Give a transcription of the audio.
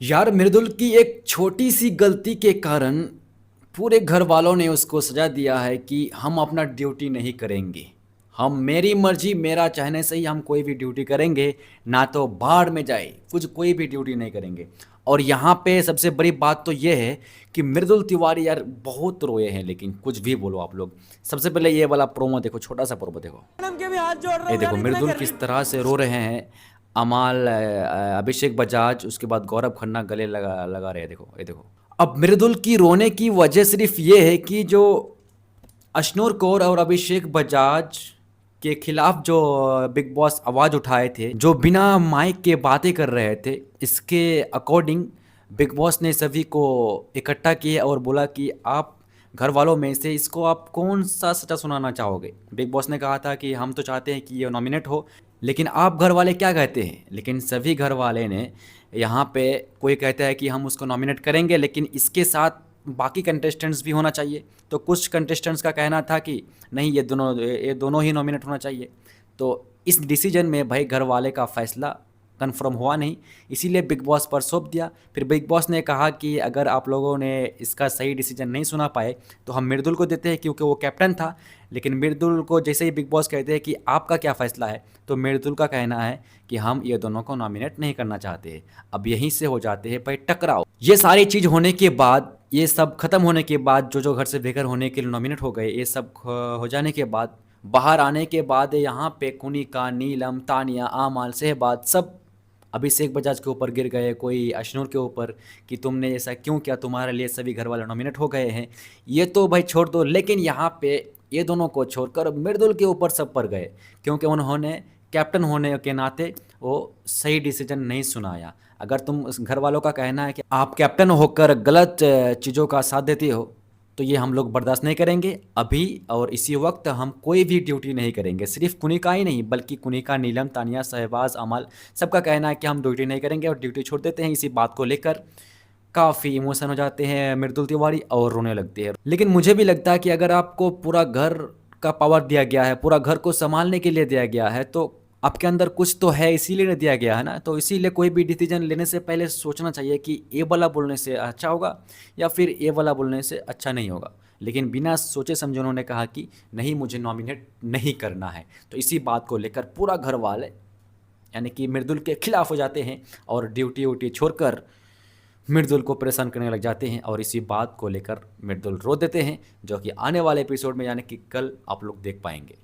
यार मृदुल की एक छोटी सी गलती के कारण पूरे घर वालों ने उसको सजा दिया है कि हम अपना ड्यूटी नहीं करेंगे। हम मेरी मर्जी मेरा चाहने से ही हम कोई भी ड्यूटी करेंगे, ना तो बाहर में जाए कुछ कोई भी ड्यूटी नहीं करेंगे। और यहाँ पे सबसे बड़ी बात तो ये है कि मृदुल तिवारी यार बहुत रोए हैं, लेकिन कुछ भी बोलो आप लोग। सबसे पहले ये वाला प्रोमो देखो, छोटा सा प्रोमो देखो। मैडम के भी हाथ जोड़ रहा ये हूँ यार, देखो इतना मृदुल कर रही। किस तरह से रो रहे हैं। अमाल, अभिषेक बजाज, उसके बाद गौरव खन्ना गले लगा लगा रहे हैं। देखो ये देखो। अब मृदुल की रोने की वजह सिर्फ ये है कि जो अश्नूर कौर और अभिषेक बजाज के खिलाफ जो बिग बॉस आवाज़ उठाए थे, जो बिना माइक के बातें कर रहे थे, इसके अकॉर्डिंग बिग बॉस ने सभी को इकट्ठा किया और बोला कि आप घर वालों में से इसको आप कौन सा सजा सुनाना चाहोगे। बिग बॉस ने कहा था कि हम तो चाहते हैं कि ये नॉमिनेट हो, लेकिन आप घर वाले क्या कहते हैं। लेकिन सभी घर वाले ने यहाँ पे, कोई कहता है कि हम उसको नॉमिनेट करेंगे लेकिन इसके साथ बाकी कंटेस्टेंट्स भी होना चाहिए। तो कुछ कंटेस्टेंट्स का कहना था कि नहीं, ये दोनों ही नॉमिनेट होना चाहिए। तो इस डिसीजन में भाई घर वाले का फैसला कंफर्म हुआ नहीं, इसीलिए बिग बॉस पर सौंप दिया। फिर बिग बॉस ने कहा कि अगर आप लोगों ने इसका सही डिसीजन नहीं सुना पाए तो हम मृदुल को देते हैं, क्योंकि वो कैप्टन था। लेकिन मृदुल को जैसे ही बिग बॉस कहते हैं कि आपका क्या फ़ैसला है, तो मृदुल का कहना है कि हम ये दोनों को नॉमिनेट नहीं करना चाहते हैं। अब यहीं से हो जाते हैं भाई टकराव। ये सारी चीज़ होने के बाद, ये सब खत्म होने के बाद, जो जो घर से बेघर होने के लिए नॉमिनेट हो गए, ये सब हो जाने के बाद, बाहर आने के बाद यहाँ पे कुनिका, नीलम, तानिया, आमाल, सहबाज सब अभिषेक बजाज के ऊपर गिर गए, कोई अशनूर के ऊपर कि तुमने ऐसा क्यों किया, तुम्हारे लिए सभी घर वाले नॉमिनेट हो गए हैं। ये तो भाई छोड़ दो, लेकिन यहाँ पे ये दोनों को छोड़कर मृदुल के ऊपर सब पर गए, क्योंकि उन्होंने कैप्टन होने के नाते वो सही डिसीजन नहीं सुनाया। अगर तुम उस घर वालों का कहना है कि आप कैप्टन होकर गलत चीज़ों का साथ देते हो, तो ये हम लोग बर्दाश्त नहीं करेंगे। अभी और इसी वक्त हम कोई भी ड्यूटी नहीं करेंगे। सिर्फ कुनिका ही नहीं, बल्कि कुनिका, नीलम, तानिया, शहबाज, अमल, सबका कहना है कि हम ड्यूटी नहीं करेंगे और ड्यूटी छोड़ देते हैं। इसी बात को लेकर काफ़ी इमोशन हो जाते हैं मृदुल तिवारी और रोने लगते हैं। लेकिन मुझे भी लगता है कि अगर आपको पूरा घर का पावर दिया गया है, पूरा घर को संभालने के लिए दिया गया है, तो आपके अंदर कुछ तो है, इसीलिए नहीं दिया गया है ना। तो इसीलिए कोई भी डिसीजन लेने से पहले सोचना चाहिए कि ये वाला बोलने से अच्छा होगा या फिर ये वाला बोलने से अच्छा नहीं होगा। लेकिन बिना सोचे समझे उन्होंने कहा कि नहीं, मुझे नॉमिनेट नहीं करना है। तो इसी बात को लेकर पूरा घर वाले यानी कि मृदुल के खिलाफ हो जाते हैं और ड्यूटी व्यूटी छोड़कर मृदुल को परेशान करने लग जाते हैं। और इसी बात को लेकर मृदुल रो देते हैं, जो कि आने वाले एपिसोड में यानी कि कल आप लोग देख पाएंगे।